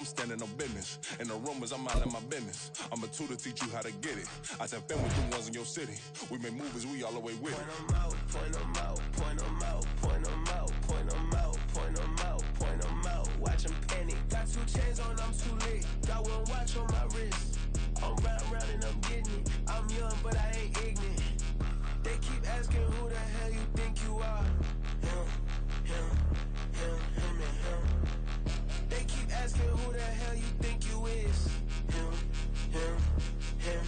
I'm standing on business. In the rumors, I'm out of my business. I'm a tutor, teach you how to get it. I said, film with the ones in your city. We make movies, we all the way with it. Point them out, point them out, point them out, point them out, point them out, point them out, point them out. Watch them panic. Got 2 chains on, I'm too late. Got 1 watch on my wrist. I'm round and I'm getting it. I'm young, but I ain't ignorant. They keep asking who the hell you think you are. Him, and him. They keep asking who the hell you think you is. Him, and him.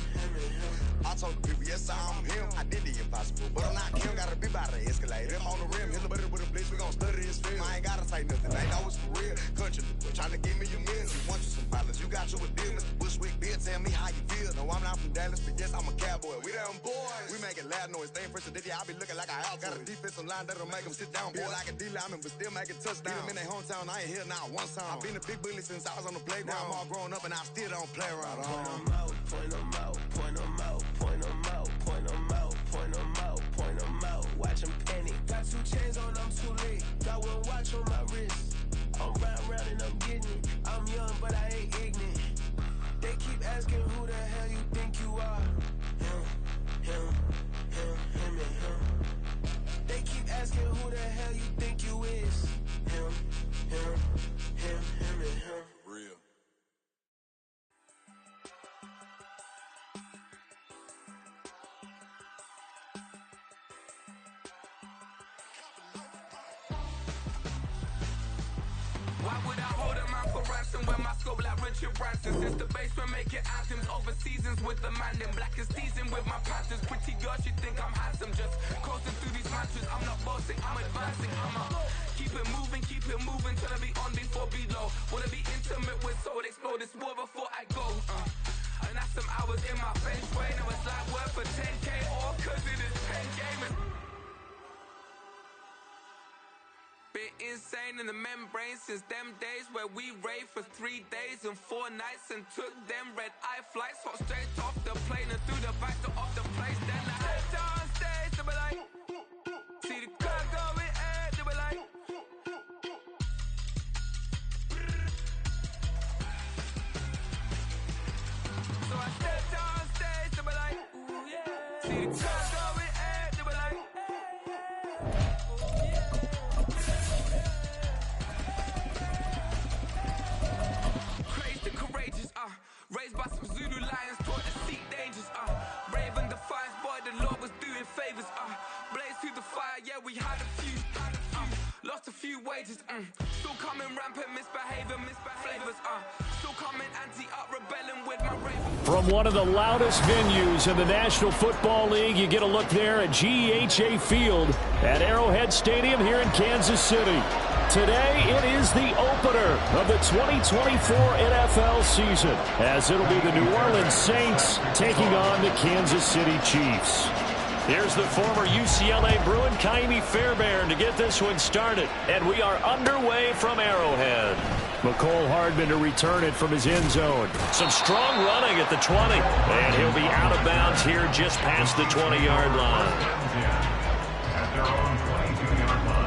I told the people, yes, I'm him. I did the impossible, but I'm not him. Gotta be by the escalator. On the rim, hit the butter with a blitz. We gon' study this film. I ain't gotta say nothing. They know it's for real. Country, trying to give me your meals. You want you some violence. You got you a deal, Mr. Bushwick. Bill, tell me how you feel. No, I'm not from Dallas, but yes, I'm a cowboy. We them boys. We making loud noise. Staying fresh to this, I be looking like a house. Got a defensive line that'll make them sit down. Feel like a D-lineman, but still making touchdowns. Beat them in their hometown. I ain't here now one time. I've been a big bully since I was on the playground. I'm all grown up and I still don't play around. Point them out, point them out, point them out, point them out, point them out, point them out, point them out. Watch them panic. Got 2 chains on, I'm too late. Got 1 watch on my wrist. I'm round and I'm getting it. I'm young, but I ain't ignorant. They keep asking who the hell you think you are. Him, and him. They keep asking who the hell you think you is. Him, and him. Real. Why would I hold a man for ransom when my scope like Richard Branson? Since the basement making anthems over seasons with the man in black is teasing with my patterns. Pretty girls, you think I'm handsome, just coasting through these mantras. I'm not bossing, I'm advancing. I'ma keep it moving, trying to be on before below. Wanna be intimate with soul, explore this war before I go. And that's some hours in my feng shui. Now it's like work for 10K, all cause it is pen gaming. Been insane in the membrane since them days where we raved for 3 days and 4 nights and took them red-eye flights. Hot straight off the plane and through the back door of the place. Then I head down stage, they be like, see the crowd going air, they be like, so I step down stage, they be like, ooh yeah, see the crowd going air, they be like, raised by some Zulu lions, taught to seek dangers, brave and defiant, boy, the Lord was doing favors, blaze through the fire, yeah, we had a few, lost a few wages, still coming rampant, misbehaving, flavors, still coming anti-up, rebelling with my raven. From one of the loudest venues in the National Football League, you get a look there at GEHA Field at Arrowhead Stadium here in Kansas City. Today, it is the opener of the 2024 NFL season, as it'll be the New Orleans Saints taking on the Kansas City Chiefs. Here's the former UCLA Bruin, Kymie Fairbairn, to get this one started. And we are underway from Arrowhead. McCole Hardman to return it from his end zone. Some strong running at the 20. And he'll be out of bounds here just past the 20-yard line. At their own 22-yard line.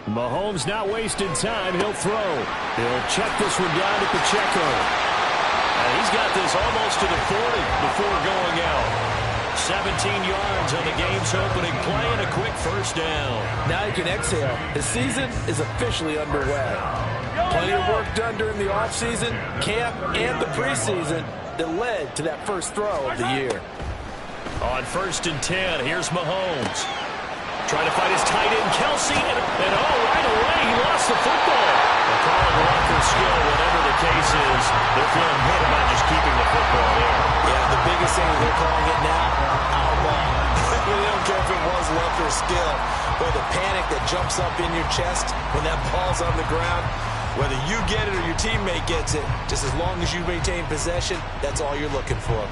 Mahomes not wasting time. He'll throw. He'll check this one down at Pacheco. And he's got this almost to the 40 before going out. 17 yards on the game's opening play and a quick first down. Now you can exhale. The season is officially underway. Plenty of work done during the offseason, camp, and the preseason that led to that first throw of the year. On 1st and 10, here's Mahomes. Trying to find his tight end, Kelsey, and right away, he lost the football. They're calling luck or skill, whatever the case is. They're feeling good about just keeping the football there. Yeah, the biggest thing is they're calling it now, our ball. They don't care if it was luck or skill. Or the panic that jumps up in your chest when that ball's on the ground. Whether you get it or your teammate gets it, just as long as you maintain possession, that's all you're looking for.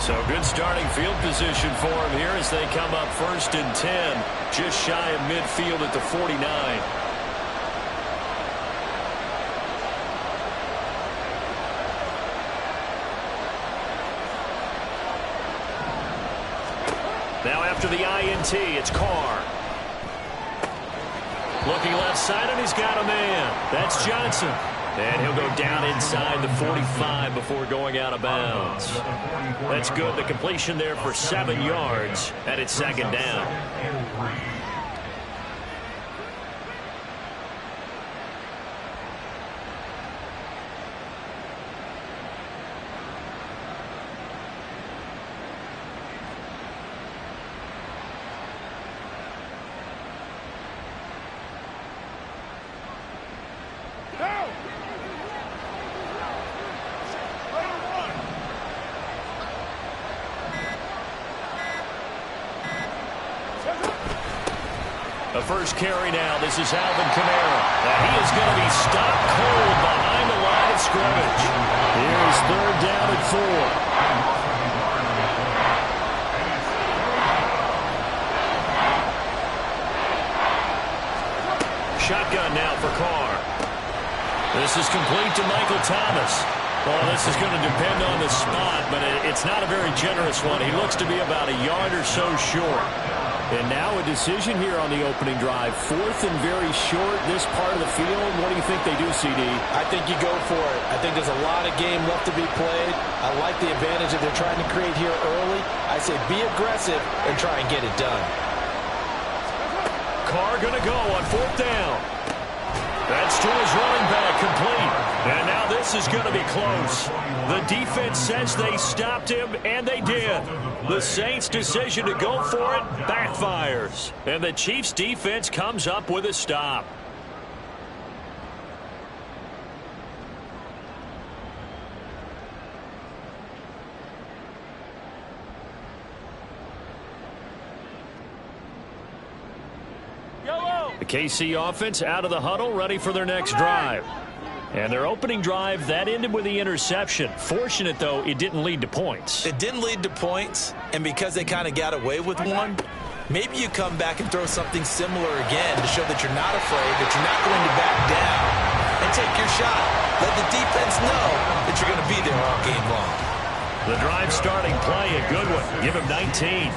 So good starting field position for him here as they come up 1st and 10, just shy of midfield at the 49. Now after the INT, it's Carr. Looking left side, and he's got a man. That's Johnson. And he'll go down inside the 45 before going out of bounds. That's good. The completion there for 7 yards, and it's 2nd down. The first carry now. This is Alvin Kamara. And he is going to be stopped cold behind the line of scrimmage. Here's 3rd down and 4. Shotgun now for Carr. This is complete to Michael Thomas. Well, this is going to depend on the spot, but it's not a very generous one. He looks to be about a yard or so short. And now a decision here on the opening drive. 4th and very short, this part of the field. What do you think they do, CD? I think you go for it. I think there's a lot of game left to be played. I like the advantage that they're trying to create here early. I say be aggressive and try and get it done. Carr going to go on 4th down. That's to his running back, complete. And now this is going to be close. The defense says they stopped him, and they did. The Saints' decision to go for it backfires. And the Chiefs' defense comes up with a stop. The KC offense out of the huddle, ready for their next drive. And their opening drive, that ended with the interception. Fortunate, though, it didn't lead to points. It didn't lead to points, and because they kind of got away with one, maybe you come back and throw something similar again to show that you're not afraid, that you're not going to back down, and take your shot. Let the defense know that you're going to be there all game long. The drive starting play, a good one. Give him 19.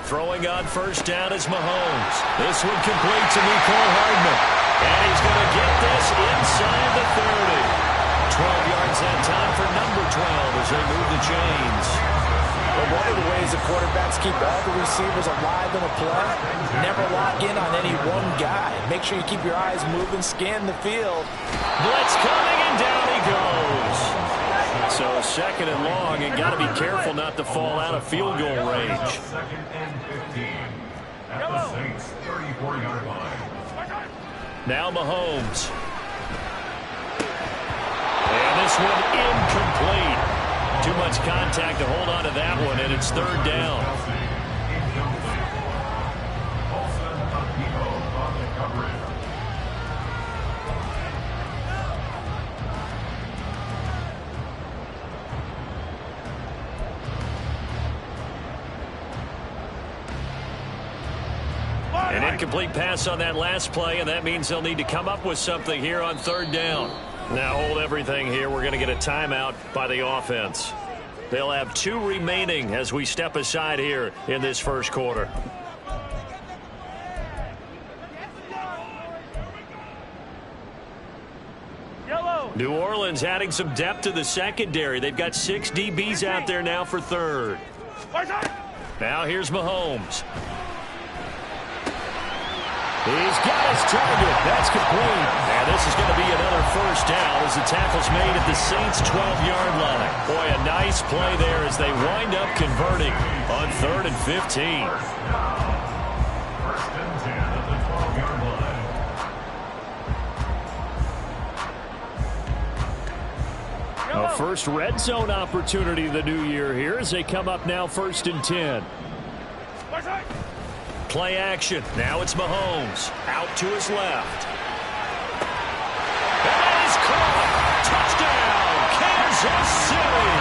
Throwing on 1st down is Mahomes. This one complete to Mecole Hardman. And he's going to get this inside the 30. 12 yards that time for number 12 as they move the chains. But one of the ways the quarterbacks keep all the receivers alive in a play, never lock in on any one guy. Make sure you keep your eyes moving, scan the field. Blitz coming, and down he goes. So 2nd and long, and got to be careful not to fall out of field goal range. 2nd and 15 at the Saints' 34-yard line. Now Mahomes. And this one incomplete. Too much contact to hold on to that one, and it's 3rd down. An incomplete pass on that last play, and that means they'll need to come up with something here on 3rd down. Now hold everything here. We're going to get a timeout by the offense. They'll have 2 remaining as we step aside here in this 1st quarter. New Orleans adding some depth to the secondary. They've got 6 DBs out there now for 3rd. Now here's Mahomes. He's got his target. That's complete. And this is going to be another 1st down as the tackle's made at the Saints' 12-yard line. Boy, a nice play there as they wind up converting on 3rd and 15. 1st and 10 at the 12-yard line. A first red zone opportunity of the new year here as they come up now 1st and 10. Play action. Now it's Mahomes. Out to his left. That is caught. Touchdown, Kansas City.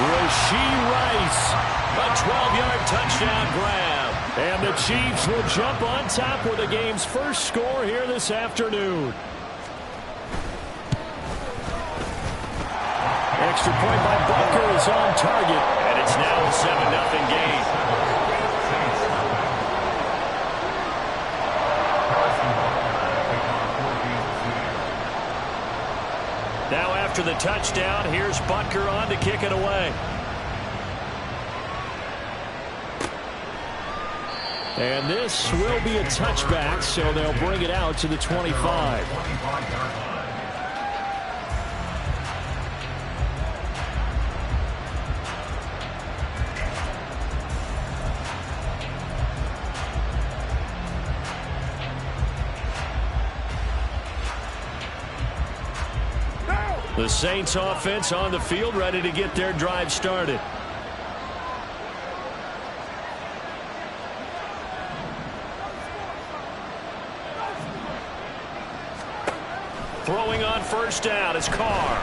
Rashee Rice. A 12-yard touchdown grab. And the Chiefs will jump on top with the game's first score here this afternoon. Extra point by Butker is on target. And it's now a 7-0 game. Now after the touchdown, here's Butker on to kick it away. And this will be a touchback, so they'll bring it out to the 25. The Saints offense on the field, ready to get their drive started. Throwing on first down is Carr.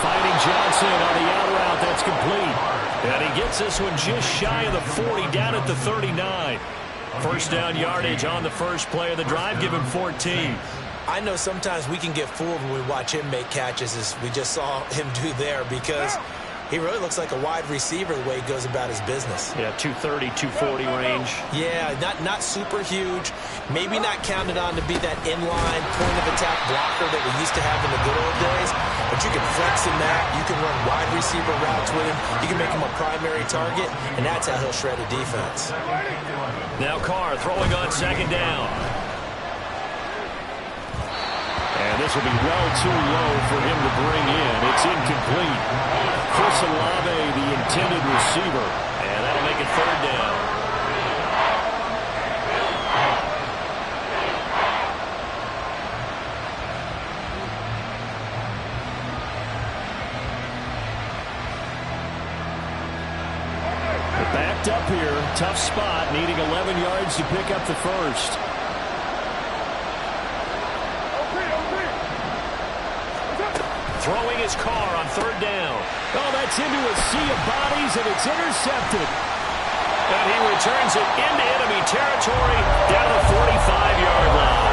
Finding Johnson on the out route. That's complete. And he gets this one just shy of the 40, down at the 39. First down yardage on the first play of the drive, give him 14. I know sometimes we can get fooled when we watch him make catches, as we just saw him do there, because he really looks like a wide receiver the way he goes about his business. Yeah, 230, 240 range. Yeah, not super huge. Maybe not counted on to be that inline point-of-attack blocker that we used to have in the good old days, but you can flex in that. You can run wide receiver routes with him. You can make him a primary target, and that's how he'll shred a defense. Now Carr throwing on second down. And this will be well too low for him to bring in. It's incomplete. Chris Olave, the intended receiver. And that'll make it third down. They're backed up here. Tough spot, needing 11 yards to pick up the first. Throwing his Carr on third down. Oh, that's into a sea of bodies, and it's intercepted. And he returns it into enemy territory down the 45-yard line.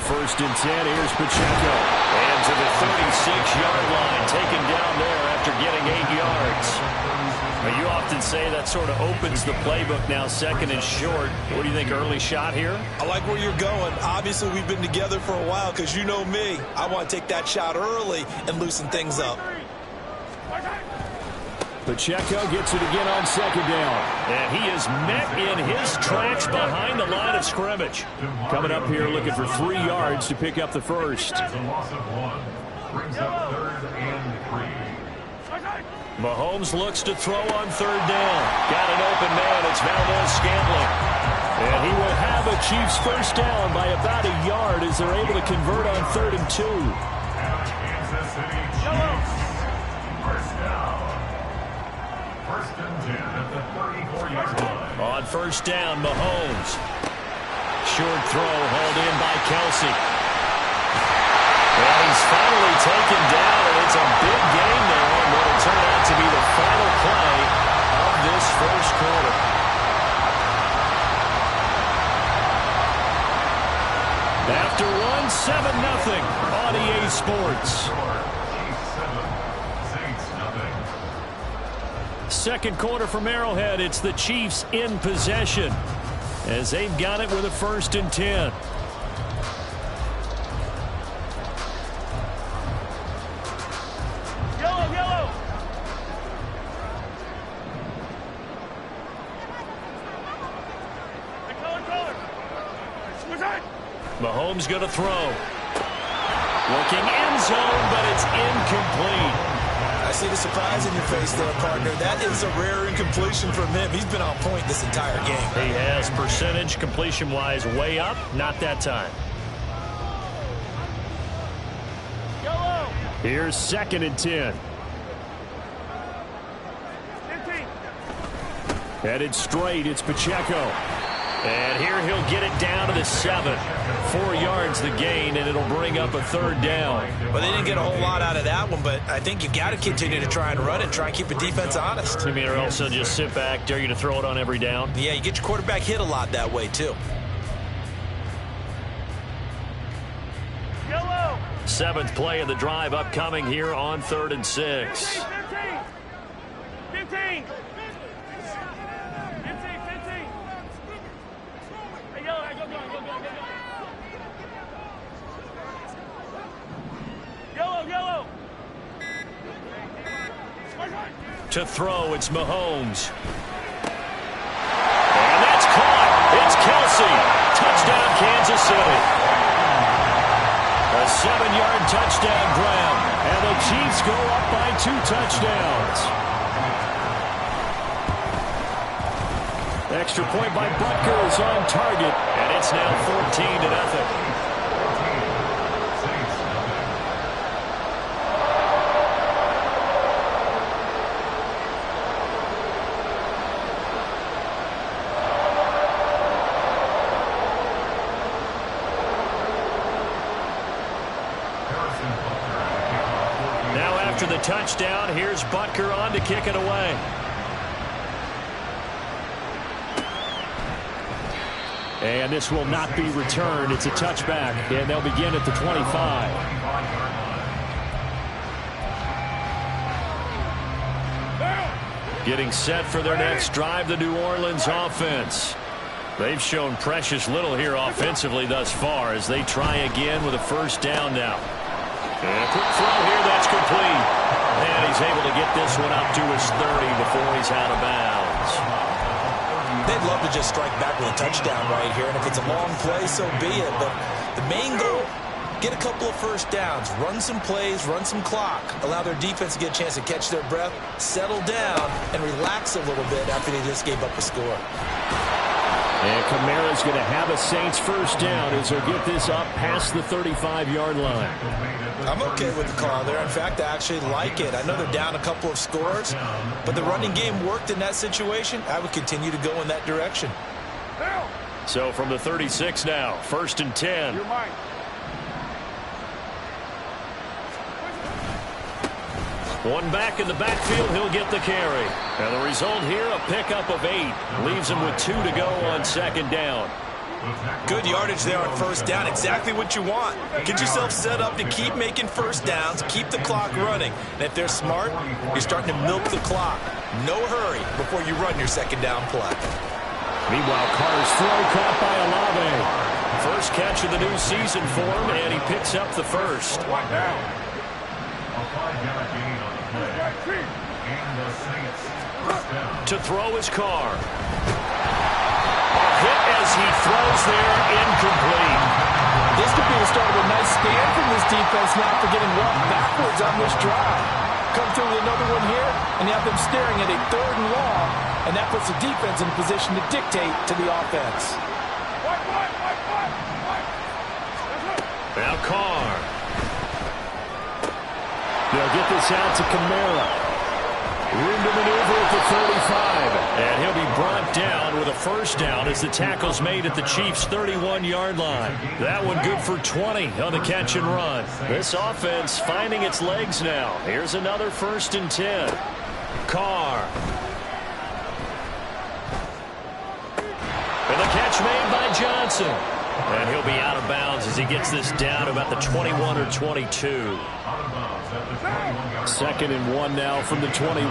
First and 10, here's Pacheco. And to the 36-yard line, taken down there after getting 8 yards. Now, you often say that sort of opens the playbook now, second and short. What do you think, early shot here? I like where you're going. Obviously, we've been together for a while, because you know me. I want to take that shot early and loosen things up. Pacheco gets it again on second down. And he is met in his tracks behind the line of scrimmage. Coming up here looking for 3 yards to pick up the first. It's a loss of 1. Brings up 3rd and 3. Mahomes looks to throw on third down. Got an open man. It's Valdes-Scantling. And he will have a Chiefs first down by about a yard as they're able to convert on 3rd and 2. Kansas City Chiefs. First down. First and 10 at the 34-yard line. On first down, Mahomes. Short throw hauled in by Kelsey. And he's finally taken down, and it's a big gain there on what will turn out to be the final play of this first quarter. After one, 7-0 on EA Sports. Second quarter from Arrowhead, it's the Chiefs in possession as they've got it with a 1st and 10. Mahomes going to throw. Looking end zone, but it's incomplete. I see the surprise in your face there, partner. That is a rare incompletion from him. He's been on point this entire game. He has percentage completion-wise way up. Not that time. Here's 2nd and 10. Headed straight, it's Pacheco. And here he'll get it down to the 7. 4 yards the gain, and it'll bring up a 3rd down. Well, they didn't get a whole lot out of that one, but I think you've got to continue to try and run it, try and keep the defense honest. You mean, or also just sit back, dare you to throw it on every down? Yeah, you get your quarterback hit a lot that way, too. 7th play of the drive upcoming here on 3rd and 6. 15. Yellow. To throw, it's Mahomes. And that's caught. It's Kc. Touchdown, Kansas City. A 7-yard touchdown grab. And the Chiefs go up by 2 touchdowns. Extra point by Butker is on target. And it's now 14-0. After the touchdown, here's Butker on to kick it away. And this will not be returned. It's a touchback, and they'll begin at the 25. Getting set for their next drive, the New Orleans offense. They've shown precious little here offensively thus far as they try again with a 1st down now. And a quick throw here, that's complete. And he's able to get this one up to his 30 before he's out of bounds. They'd love to just strike back with a touchdown right here, and if it's a long play, so be it. But the main goal, get a couple of 1st downs, run some plays, run some clock, allow their defense to get a chance to catch their breath, settle down, and relax a little bit after they just gave up a score. And Kamara's going to have a Saints 1st down as he'll get this up past the 35-yard line. I'm okay with the call there. In fact, I actually like it. I know they're down a couple of scores, but the running game worked in that situation. I would continue to go in that direction. So from the 36 now, 1st and 10. You're mine. One back in the backfield, he'll get the carry. And the result here, a pickup of 8. Leaves him with 2 to go on 2nd down. Good yardage there on 1st down. Exactly what you want. Get yourself set up to keep making 1st downs, keep the clock running. And if they're smart, you're starting to milk the clock. No hurry before you run your 2nd down play. Meanwhile, Carter's throw caught by Olave. First catch of the new season for him, and he picks up the 1st. To throw his car. Hit as he throws there, incomplete. This could be the start of a nice stand from this defense now for getting walked backwards on this drive. Come through with another one here, and you have them staring at a 3rd and long, and that puts the defense in a position to dictate to the offense. Now Carr. They'll get this out to Kamara. Room to maneuver at the 35. And he'll be brought down with a 1st down as the tackle's made at the Chiefs' 31-yard line. That one good for 20 on the catch and run. This offense finding its legs now. Here's another 1st and 10. Carr. And the catch made by Johnson. And he'll be out of bounds as he gets this down about the 21 or 22. 2nd and 1 now from the 21.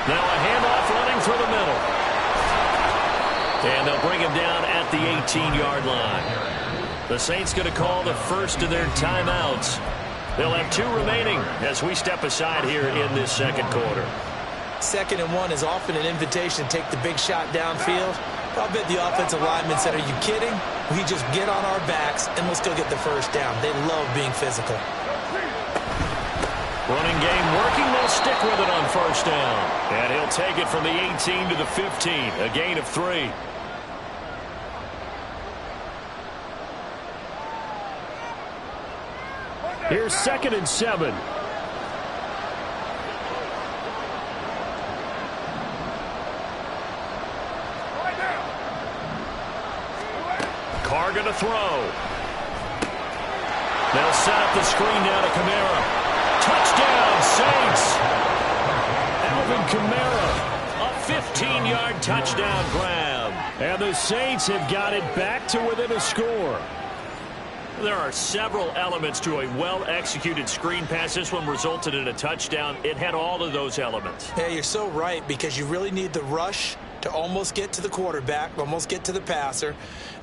Now a handoff running through the middle. And they'll bring him down at the 18-yard line. The Saints going to call the first of their timeouts. They'll have 2 remaining as we step aside here in this second quarter. 2nd and 1 is often an invitation to take the big shot downfield. I'll bet the offensive lineman said, are you kidding? We just get on our backs and let's go get the first down. They love being physical. Running game working. They'll stick with it on first down. And he'll take it from the 18 to the 15. A gain of 3. Here's 2nd and 7. Carr going to throw. They'll set up the screen down to Kamara. Touchdown, Saints. Alvin Kamara, a 15-yard touchdown grab. And the Saints have got it back to within a score. There are several elements to a well-executed screen pass. This one resulted in a touchdown. It had all of those elements. Yeah, you're so right, because you really need the rush to almost get to the quarterback, almost get to the passer.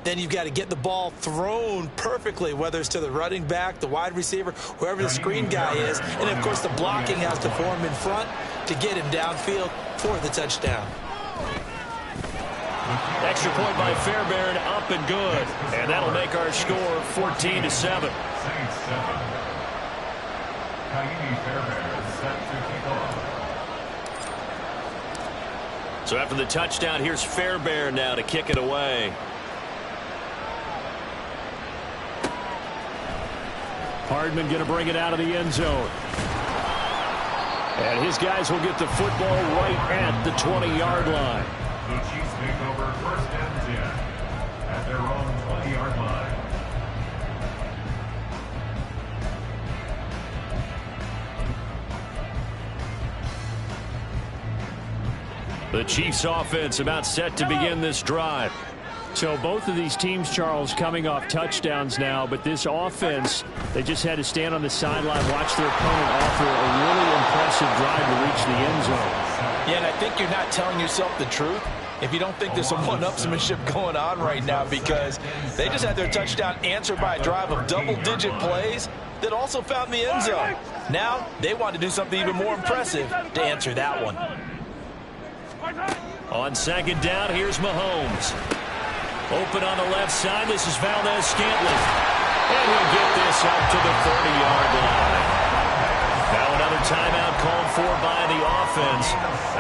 Then you've got to get the ball thrown perfectly, whether it's to the running back, the wide receiver, whoever the screen guy is. And, of course, the blocking has to form in front to get him downfield for the touchdown. Extra point by Fairbairn, up and good. And that'll make our score 14-7. Saints 7. Kc Fairbairn set to kick off. So after the touchdown, here's Fairbairn now to kick it away. Hardman going to bring it out of the end zone. And his guys will get the football right at the 20-yard line. The Chiefs take over 1st and 10 at their own 20-yard line. The Chiefs offense about set to begin this drive. So both of these teams, Charles, coming off touchdowns now, but this offense, they just had to stand on the sideline, watch their opponent offer a really impressive drive to reach the end zone. Yeah, and I think you're not telling yourself the truth if you don't think there's some one-upsmanship going on right now, because they just had their touchdown answered by a drive of double-digit plays that also found the end zone. Now they want to do something even more impressive to answer that one. On 2nd down, here's Mahomes. Open on the left side. This is Valdez-Scantling. And he'll get this up to the 30-yard line. Now another timeout called for by the offense,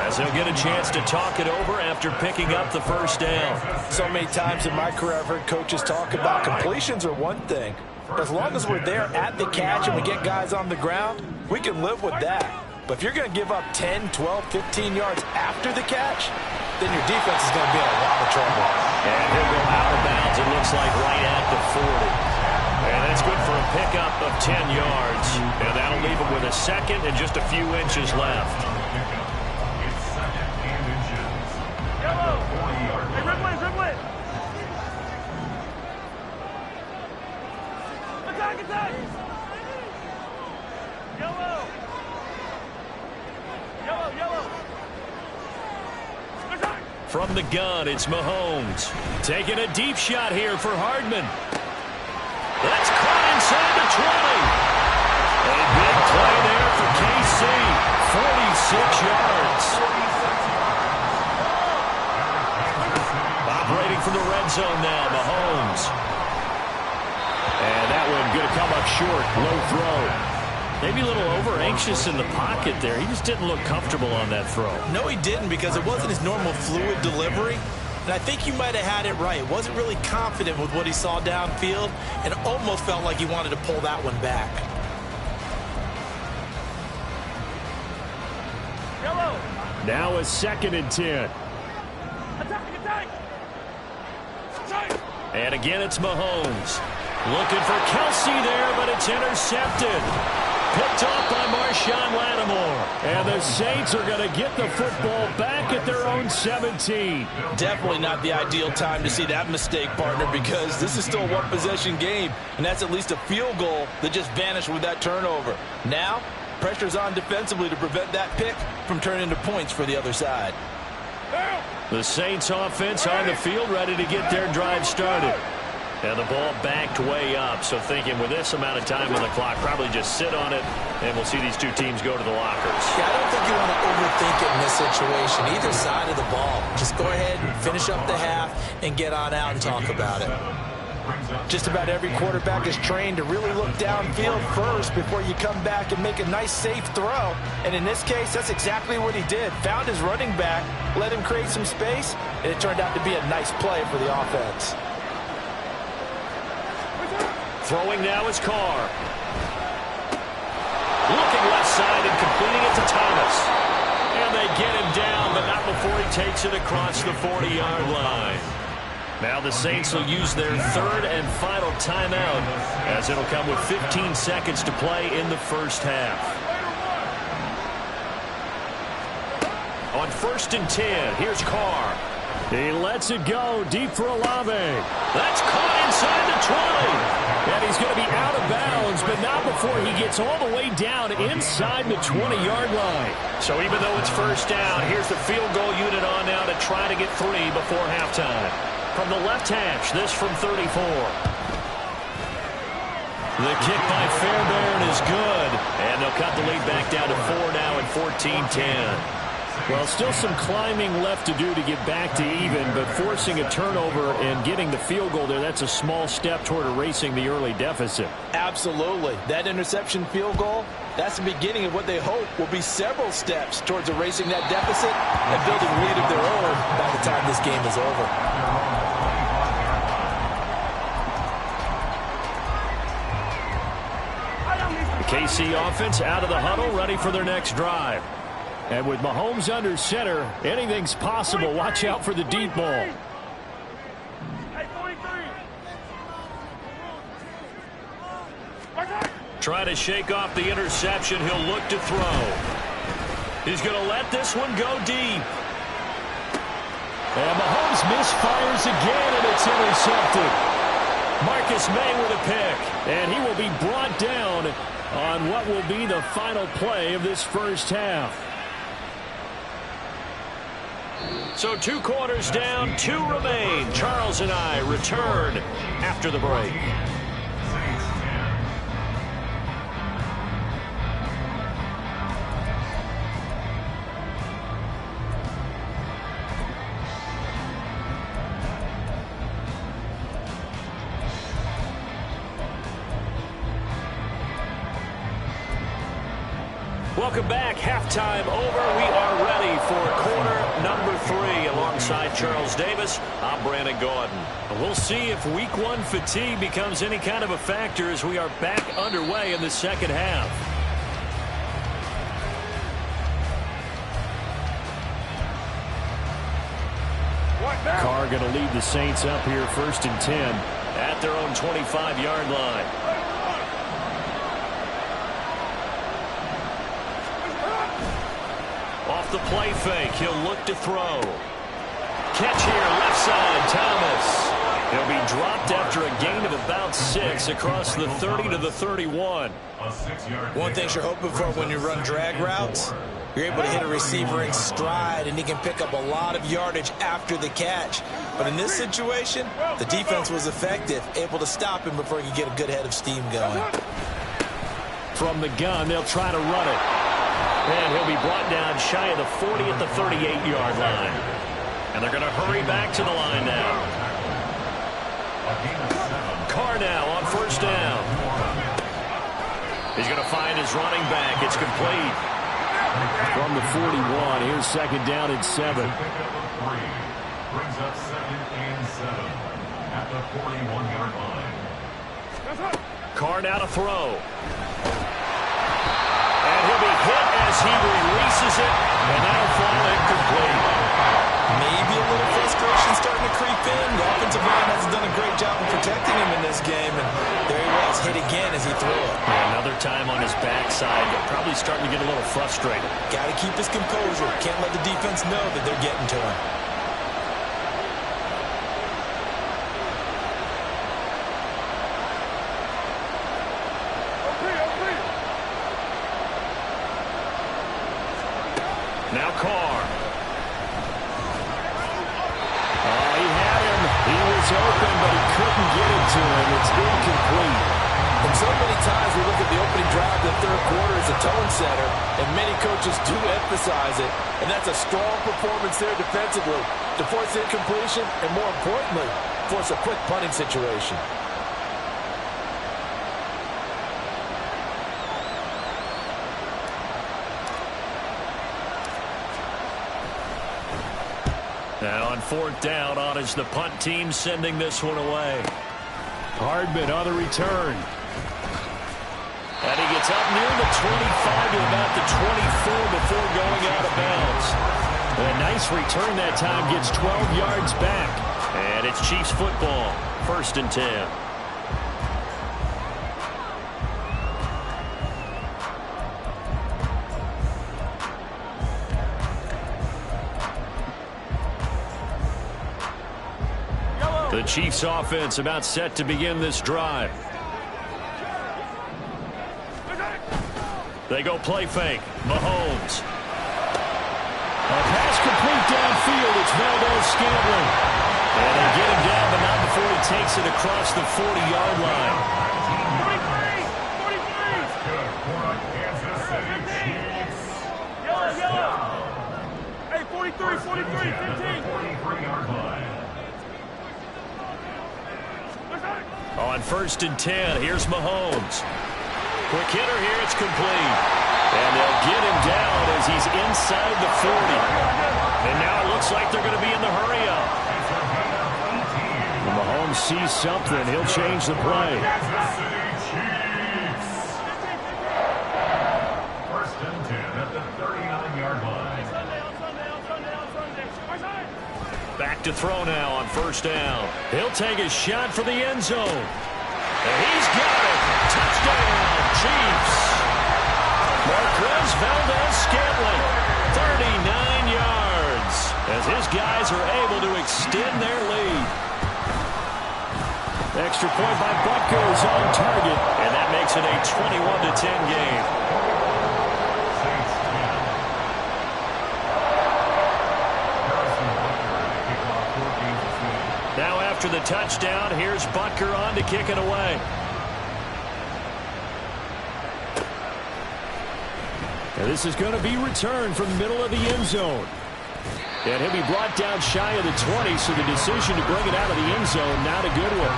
as they'll get a chance to talk it over after picking up the first down. So many times in my career I've heard coaches talk about completions are one thing. As long as we're there at the catch and we get guys on the ground, we can live with that. But if you're going to give up 10, 12, 15 yards after the catch, then your defense is going to be in a lot of trouble. And he'll go out of bounds, it looks like, right at the 40. And that's good for a pickup of 10 yards. And that'll leave him with a second and just a few inches left. It's 2nd and inches. Yellow! Hey, Ridley, Ridley! Attack, attack! Yellow! Yellow, yellow! From the gun, it's Mahomes. Taking a deep shot here for Hardman. That's caught inside the 20. A big play there for KC. 46 yards. Operating from the red zone now, Mahomes. And that one going to come up short. Low throw. Maybe a little over-anxious in the pocket there. He just didn't look comfortable on that throw. No, he didn't, because it wasn't his normal fluid delivery. And I think you might have had it right. Wasn't really confident with what he saw downfield, and almost felt like he wanted to pull that one back. Yellow! Now a 2nd and 10. Attack, attack! Attack! And again, it's Mahomes. Looking for Kelsey there, but it's intercepted. Picked off by Marshawn Lattimore. And the Saints are going to get the football back at their own 17. Definitely not the ideal time to see that mistake, partner, because this is still a one-possession game, and that's at least a field goal that just vanished with that turnover. Now, pressure's on defensively to prevent that pick from turning into points for the other side. The Saints offense on the field, ready to get their drive started. And the ball backed way up, so thinking with this amount of time on the clock, probably just sit on it, and we'll see these two teams go to the lockers. Yeah, I don't think you want to overthink it in this situation, either side of the ball. Just go ahead and finish up the half and get on out and talk about it. Just about every quarterback is trained to really look downfield first before you come back and make a nice, safe throw. And in this case, that's exactly what he did. Found his running back, let him create some space, and it turned out to be a nice play for the offense. Throwing now is Carr. Looking left side and completing it to Thomas. And they get him down, but not before he takes it across the 40-yard line. Now the Saints will use their third and final timeout, as it'll come with 15 seconds to play in the first half. On 1st and 10, here's Carr. He lets it go deep for Olave. That's caught inside the 20. And he's going to be out of bounds, but not before he gets all the way down inside the 20-yard line. So even though it's first down, here's the field goal unit on now to try to get 3 before halftime. From the left hash, this from 34. The kick by Fairbairn is good. And they'll cut the lead back down to 4 now at 14-10. Well, still some climbing left to do to get back to even, but forcing a turnover and getting the field goal there, that's a small step toward erasing the early deficit. Absolutely. That interception field goal, that's the beginning of what they hope will be several steps towards erasing that deficit and building a lead of their own by the time this game is over. The KC offense out of the huddle, ready for their next drive. And with Mahomes under center, anything's possible. Watch out for the deep ball. Try to shake off the interception. He'll look to throw. He's going to let this one go deep. And Mahomes misfires again, and it's intercepted. Marcus May with a pick. And he will be brought down on what will be the final play of this first half. So 2 quarters down, 2 remain. Charles and I return after the break. Welcome back. Halftime over. We are ready for quarter number 3. Alongside Charles Davis, I'm Brandon Gordon. We'll see if week 1 fatigue becomes any kind of a factor as we are back underway in the second half. Carr going to lead the Saints up here 1st and 10 at their own 25-yard line. Off the play fake, he'll look to throw. Catch here, left side, Thomas. He'll be dropped after a gain of about 6 across the 30 to the 31. One thing you're hoping for when you run drag routes, you're able to hit a receiver in stride, and he can pick up a lot of yardage after the catch. But in this situation, the defense was effective, able to stop him before he could get a good head of steam going. From the gun, they'll try to run it. And he'll be brought down shy of the 40 at the 38-yard line. And they're going to hurry back to the line now. Carr now on 1st down. He's going to find his running back. It's complete. From the 41, here's 2nd down and 7. Brings up 2nd and 7 at the 41-yard line. Carr now to throw. And he'll be hit as he releases it, and that'll fall incomplete. Maybe a little frustration starting to creep in. The offensive line hasn't done a great job of protecting him in this game, and there he was, hit again as he threw it. Yeah, another time on his backside, probably starting to get a little frustrated. Got to keep his composure. Can't let the defense know that they're getting to him. Now Carr. Oh, he had him. He was open. but he couldn't get it to him. It's incomplete. And so many times we look at the opening drive of the third quarter as a tone setter, and many coaches do emphasize it, and that's a strong performance there defensively to force incompletion and, more importantly, force a quick punting situation. Now on fourth down, on is the punt team sending this one away. Hardman on the return. And he gets up near the 25 to about the 24 before going out of bounds. A nice return that time, gets 12 yards back. And it's Chiefs football, 1st and 10. The Chiefs offense about set to begin this drive. They go play fake. Mahomes. A pass complete downfield. It's Valdez-Scantling. And they get him down, but not before he takes it across the 40-yard line. 43, 43. Hey, 43, 43, 15. 43-yard line. On 1st and 10, here's Mahomes. Quick hitter here, it's complete. And they'll get him down as he's inside the 40. And now it looks like they're going to be in the hurry-up. When Mahomes sees something, he'll change the play. First and 10 at the 39-yard line. Back to throw now on 1st down. He'll take a shot for the end zone. And he's got it. Touchdown, Chiefs. Marquez Valdez-Scantling, 39 yards, as his guys are able to extend their lead. Extra point by Butker is on target. And that makes it a 21-10 game. Now after the touchdown, here's Butker on to kick it away. And this is going to be returned from the middle of the end zone. And he'll be brought down shy of the 20, so the decision to bring it out of the end zone, not a good one.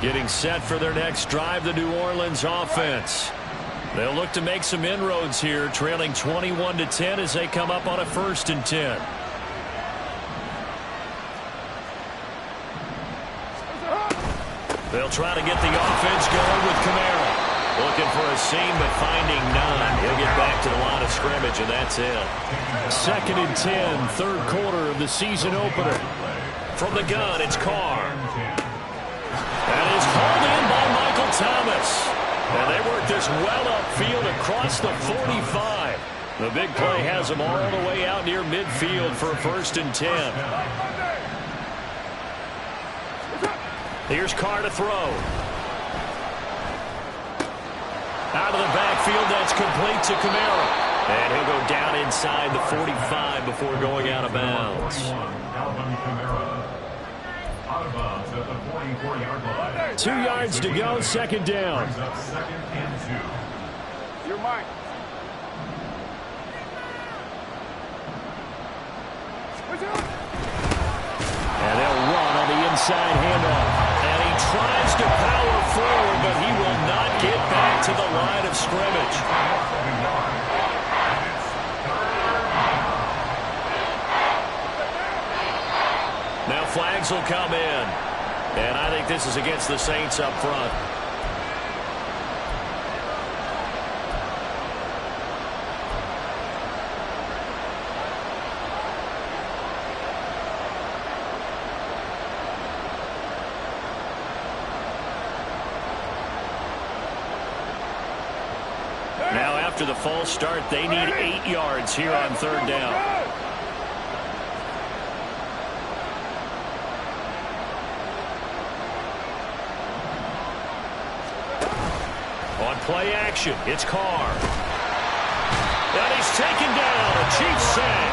Getting set for their next drive, the New Orleans offense. They'll look to make some inroads here, trailing 21-10 as they come up on a 1st and 10. They'll try to get the offense going with Kamara. Looking for a seam, but finding none. He'll get back to the line of scrimmage, and that's it. 2nd and 10, third quarter of the season opener. From the gun, it's Carr. That is hauled in by Michael Thomas. And they work this well upfield across the 45. The big play has them all the way out near midfield for a 1st and 10. Here's Carr to throw. Out of the backfield, that's complete to Kamara. And he'll go down inside the 45 before going out of bounds. Out of bounds at the 44-yard line. 2 yards to go, 2nd down. Brings up 2nd and 2. You're mine. And they'll run on the inside handoff. And he tries to power forward, but he will not get back to the line of scrimmage. Now flags will come in. And I think this is against the Saints up front. Now after the false start, they need 8 yards here on 3rd down. On play action, it's Carr. And he's taken down, a Chiefs sack.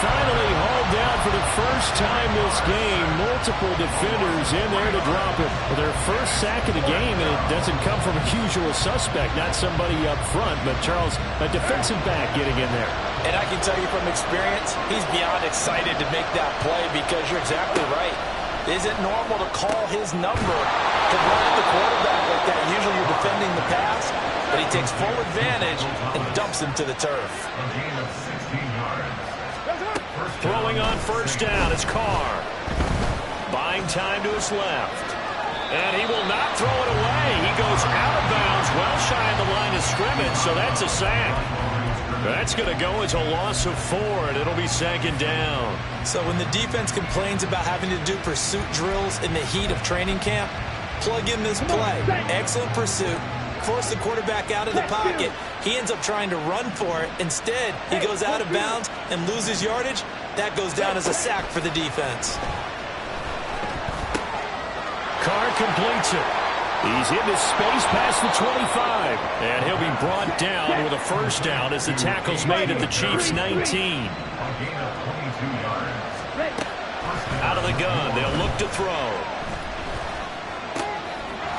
finally hauled down for the first time this game. Multiple defenders in there to drop it. Their first sack of the game, and it doesn't come from a usual suspect, not somebody up front, but Charles, a defensive back getting in there. And I can tell you from experience, he's beyond excited to make that play because you're exactly right. Is it normal to call his number to run at the quarterback like that? Usually you're defending the pass, but he takes full advantage and dumps him to the turf. Throwing on first down is Carr. Buying time to his left. And he will not throw it away. He goes out of bounds, well shy of the line of scrimmage, so that's a sack. That's going to go as a loss of 4, and it'll be second down. So when the defense complains about having to do pursuit drills in the heat of training camp, plug in this play. Excellent pursuit. Force the quarterback out of the pocket. He ends up trying to run for it. Instead, he goes out of bounds and loses yardage. That goes down as a sack for the defense. Carr completes it. He's into space past the 25. And he'll be brought down with a first down as the tackle's made at the Chiefs' 19. Out of the gun, they'll look to throw.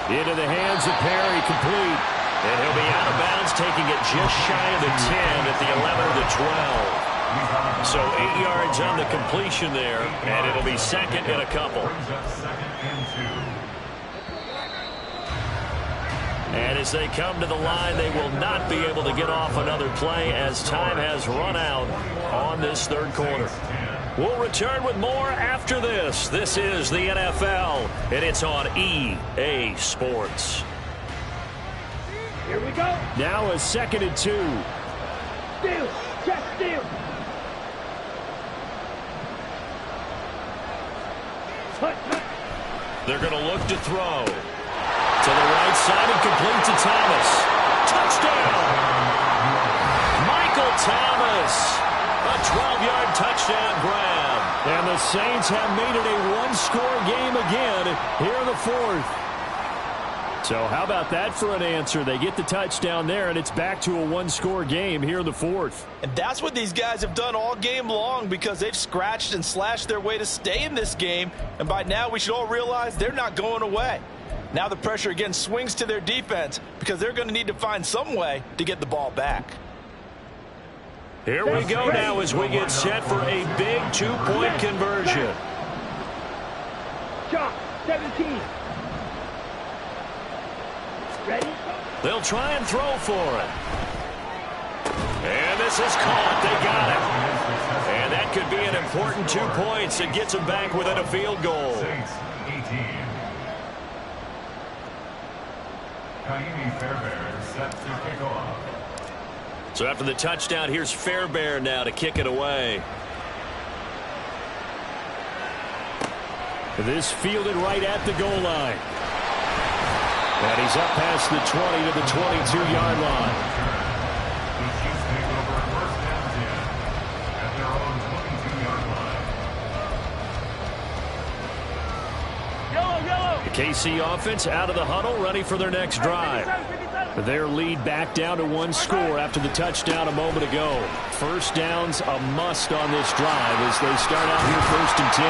Into the hands of Perry, complete. And he'll be out of bounds, taking it just shy of the 10 at the 11 of the 12. So 8 yards on the completion there, and it'll be second and a couple. And as they come to the line, they will not be able to get off another play as time has run out on this third quarter. We'll return with more after this. This is the NFL, and it's on EA Sports. Here we go. Now a 2nd and 2. Steal. Check steal. They're going to look to throw. To the right side and complete to Thomas. Touchdown! Michael Thomas. A 12-yard touchdown grab. And the Saints have made it a one-score game again here in the 4th. So how about that for an answer? They get the touchdown there, and it's back to a one-score game here in the 4th. And that's what these guys have done all game long because they've scratched and slashed their way to stay in this game. And by now we should all realize they're not going away. Now the pressure again swings to their defense because they're going to need to find some way to get the ball back. Here we go now as we get set for a big 2-point conversion. Chop, 17. Ready? They'll try and throw for it. And this is caught. They got it. And that could be an important 2 points. It gets them back within a field goal. So after the touchdown, here's Fairbairn now to kick it away. This fielded right at the goal line. And he's up past the 20 to the 22-yard line. The KC offense out of the huddle, ready for their next drive. Their lead back down to 1 score after the touchdown a moment ago. First down's a must on this drive as they start out here 1st and 10.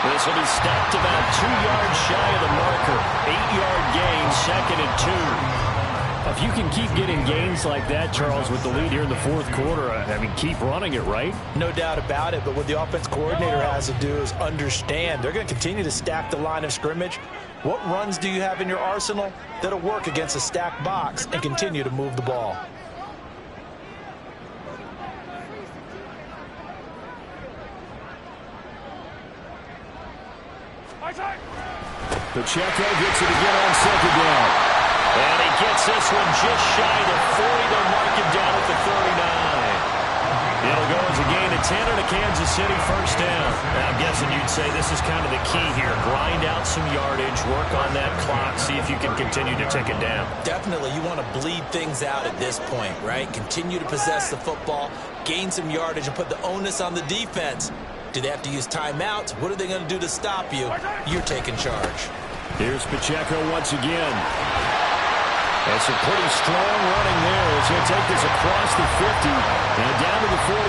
This will be stopped about 2 yards shy of the marker. 8-yard gain, 2nd and 2. If you can keep getting gains like that, Charles, with the lead here in the 4th quarter, I mean, keep running it, right? No doubt about it, but what the offense coordinator has to do is understand they're going to continue to stack the line of scrimmage. What runs do you have in your arsenal that'll work against a stacked box and continue to move the ball? Pacheco gets it again on 2nd down. And he gets this one just shy of the 40. They'll mark him down at the 39. It'll go as a gain of 10 and a Kansas City first down. Now, I'm guessing you'd say this is kind of the key here. Grind out some yardage, work on that clock, see if you can continue to take it down. Definitely, you want to bleed things out at this point, right? Continue to possess the football, gain some yardage, and put the onus on the defense. Do they have to use timeouts? What are they going to do to stop you? You're taking charge. Here's Pacheco once again. And some pretty strong running there as he'll take this across the 50 and down to the 44.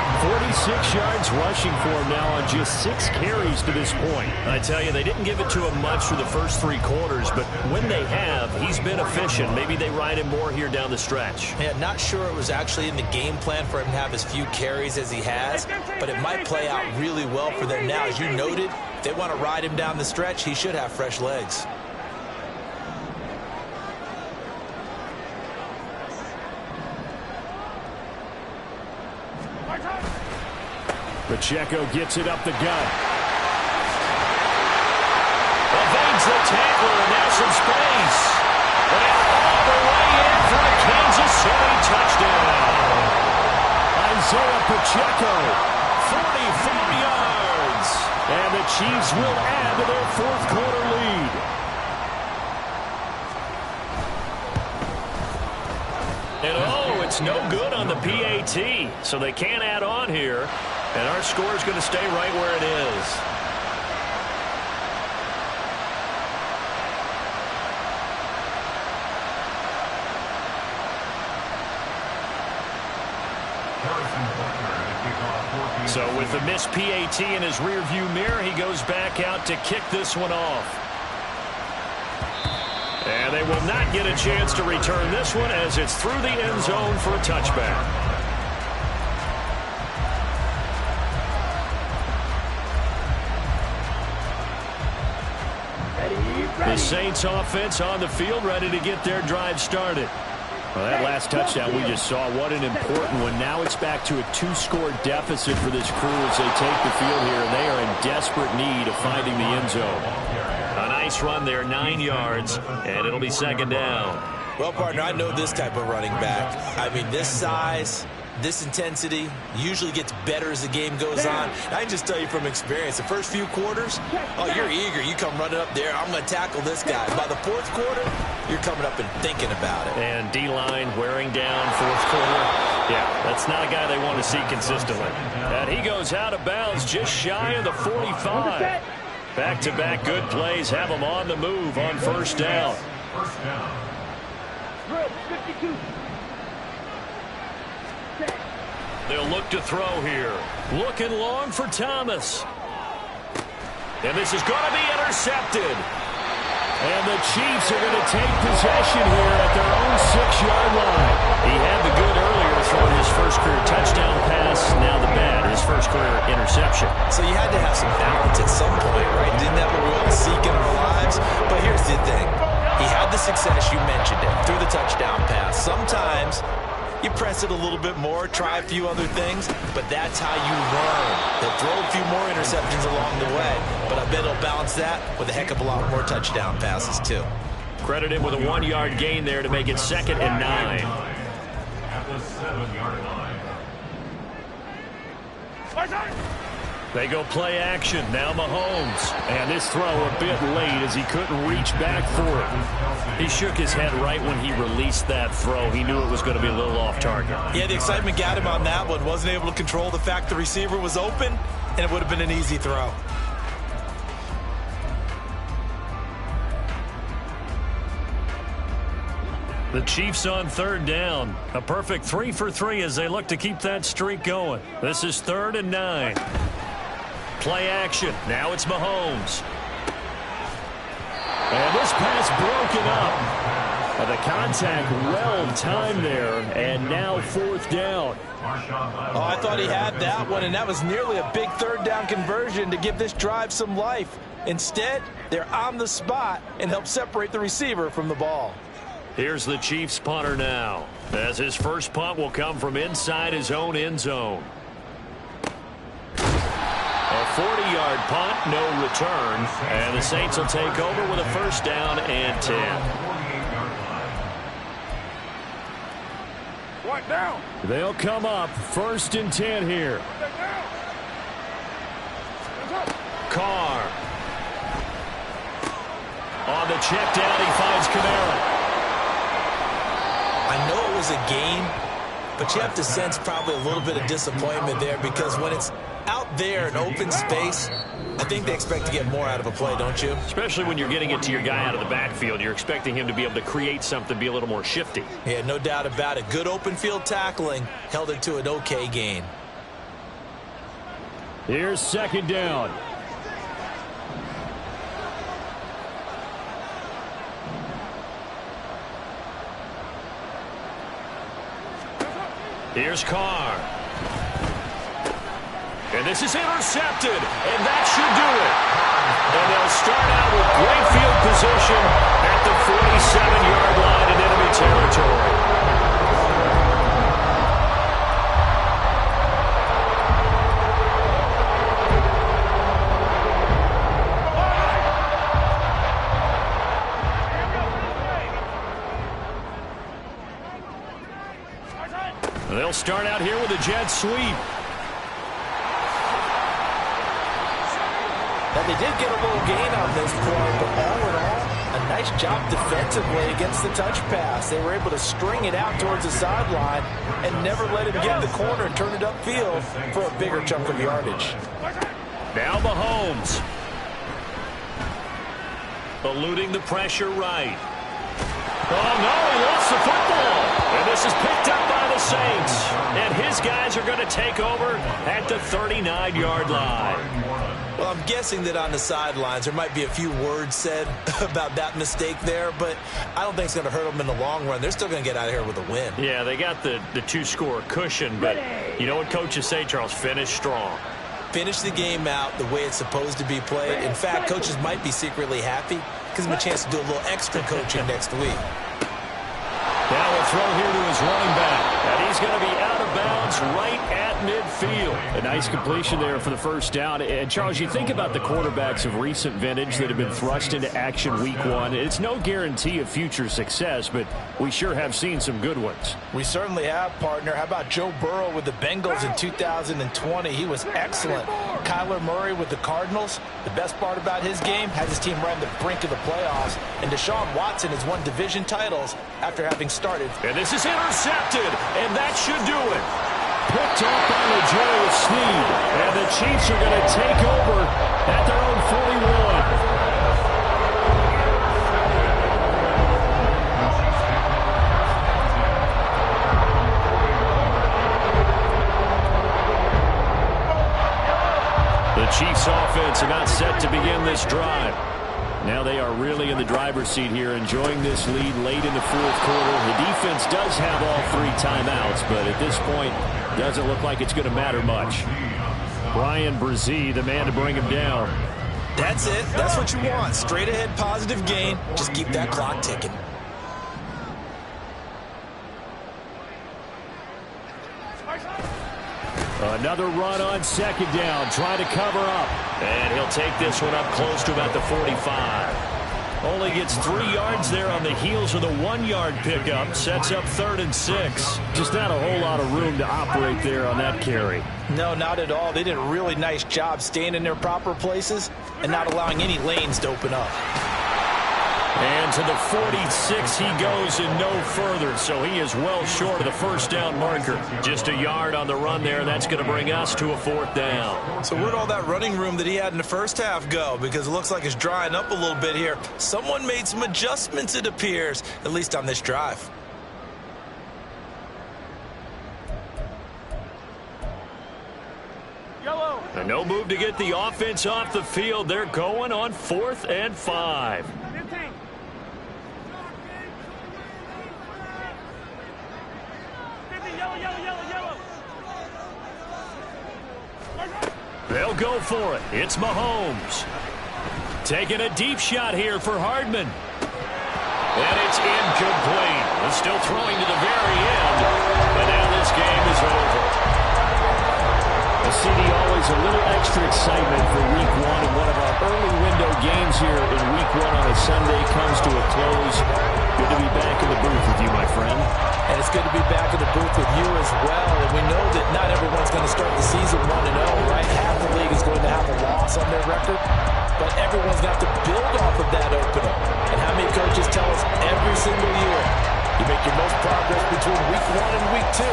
46 yards rushing for him now on just 6 carries to this point. I tell you, they didn't give it to him much through the first 3 quarters, but when they have, he's been efficient. Maybe they ride him more here down the stretch. Yeah, not sure it was actually in the game plan for him to have as few carries as he has, but it might play out really well for them now. As you noted, if they want to ride him down the stretch, he should have fresh legs. Pacheco gets it up the gut. Evades the tackler, and now some space. And all the way in for a Kansas City touchdown. Isaiah Pacheco, 44 yards. And the Chiefs will add to their 4th quarter lead. And oh, it's no good on the PAT, so they can't add on here. And our score is going to stay right where it is. So with the missed PAT in his rearview mirror, he goes back out to kick this one off. And they will not get a chance to return this one as it's through the end zone for a touchback. The Saints offense on the field, ready to get their drive started. Well, that last touchdown we just saw, what an important one. Now it's back to a 2-score deficit for this crew as they take the field here, and they are in desperate need of finding the end zone. A nice run there, 9 yards, and it'll be 2nd down. Well, partner, I know this type of running back. I mean, this size, this intensity usually gets better as the game goes on. And I can just tell you from experience, the first few quarters, oh, you're eager. You come running up there, I'm going to tackle this guy. By the 4th quarter, you're coming up and thinking about it. And D-line wearing down 4th quarter. Yeah, that's not a guy they want to see consistently. And he goes out of bounds just shy of the 45. Back-to-back good plays have him on the move on 1st down. They'll look to throw here. Looking long for Thomas. And this is going to be intercepted. And the Chiefs are going to take possession here at their own 6-yard line. He had the good earlier, throwing his first career touchdown pass. Now the bad, his first career interception. So you had to have some balance at some point, right? Didn't have what we all seek in our lives. But here's the thing. He had the success, you mentioned it, through the touchdown pass. Sometimes you press it a little bit more, try a few other things, but that's how you learn. They'll throw a few more interceptions along the way, but I bet he'll balance that with a heck of a lot more touchdown passes, too. Credit him with a 1-yard gain there to make it 2nd and 9. At the 7-yard line. They go play action. Now Mahomes. And this throw a bit late as he couldn't reach back for it. He shook his head right when he released that throw. He knew it was going to be a little off target. Yeah, the excitement got him on that one. Wasn't able to control the fact the receiver was open, and it would have been an easy throw. The Chiefs on 3rd down. A perfect 3 for 3 as they look to keep that streak going. This is 3rd and 9. Play action. Now it's Mahomes. And this pass broken up. The contact well timed there, and now 4th down. Oh, I thought he had that one, and that was nearly a big 3rd down conversion to give this drive some life. Instead, they're on the spot and help separate the receiver from the ball. Here's the Chiefs punter now, as his first punt will come from inside his own end zone. A 40-yard punt, no return, and the Saints will take over with a 1st down and 10. Down. They'll come up 1st and 10 here. Carr. On the check down, he finds Kamara. I know it was a game, but you have to sense probably a little bit of disappointment there because when it's out there in open space, I think they expect to get more out of a play, don't you? Especially when you're getting it to your guy out of the backfield. You're expecting him to be able to create something, be a little more shifty. Yeah, no doubt about it. Good open field tackling held it to an okay gain. Here's second down. Here's Carr. And this is intercepted, and that should do it. And they'll start out with great field position at the 47-yard line in enemy territory. They'll start out here with a jet sweep. Now, they did get a little gain on this play, but all in all, a nice job defensively against the touch pass. They were able to string it out towards the sideline and never let him get in the corner and turn it upfield for a bigger chunk of yardage. Now Mahomes. Eluding the pressure right. Oh, no, he lost the football. And this is picked up by the Saints. And his guys are going to take over at the 39-yard line. Well, I'm guessing that on the sidelines there might be a few words said about that mistake there, but I don't think it's going to hurt them in the long run. They're still going to get out of here with a win. Yeah, they got the two-score cushion, but you know what coaches say, Charles? Finish strong. Finish the game out the way it's supposed to be played. In fact, coaches might be secretly happy. Gives them a chance to do a little extra coaching next week. Now a throw here to his running back. And he's going to be out of bounds right at midfield. A nice completion there for the first down. And, Charles, you think about the quarterbacks of recent vintage that have been thrust into action week one. It's no guarantee of future success, but we sure have seen some good ones. We certainly have, partner. How about Joe Burrow with the Bengals in 2020? He was excellent. Kyler Murray with the Cardinals. The best part about his game, has his team right on the brink of the playoffs. And Deshaun Watson has won division titles after having started. And this is intercepted, and that should do it. Picked up by LeJarius Sneed, and the Chiefs are going to take over at their own 41. The Chiefs offense about set to begin this drive. Now they are really in the driver's seat here, enjoying this lead late in the fourth quarter. The defense does have all three timeouts, but at this point, doesn't look like it's going to matter much. Brian Brzee, the man to bring him down. That's it. That's what you want. Straight ahead positive gain. Just keep that clock ticking. Another run on second down, trying to cover up. And he'll take this one up close to about the 45. Only gets 3 yards there on the heels of the 1-yard pickup. Sets up 3rd and 6. Just not a whole lot of room to operate there on that carry. No, not at all. They did a really nice job staying in their proper places and not allowing any lanes to open up. And to the 46 he goes and no further, so he is well short of the first down marker. Just a yard on the run there. That's going to bring us to a 4th down. So where'd all that running room that he had in the first half go? Because it looks like it's drying up a little bit here. Someone made some adjustments, it appears, at least on this drive. Yellow. And no move to get the offense off the field. They're going on 4th and 5. 15. They'll go for it. It's Mahomes. Taking a deep shot here for Hardman. And it's incomplete. He's still throwing to the very end. But now this game is over. CD, always a little extra excitement for week one, and one of our early window games here in week one on a Sunday comes to a close. Good to be back in the booth with you, my friend. And it's good to be back in the booth with you as well. And we know that not everyone's going to start the season 1-0, right? Half the league is going to have a loss on their record. But everyone's got to build off of that opener. And how many coaches tell us every single year, you make your most progress between week 1 and week 2.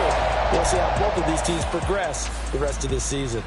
We'll see how both of these teams progress the rest of this season.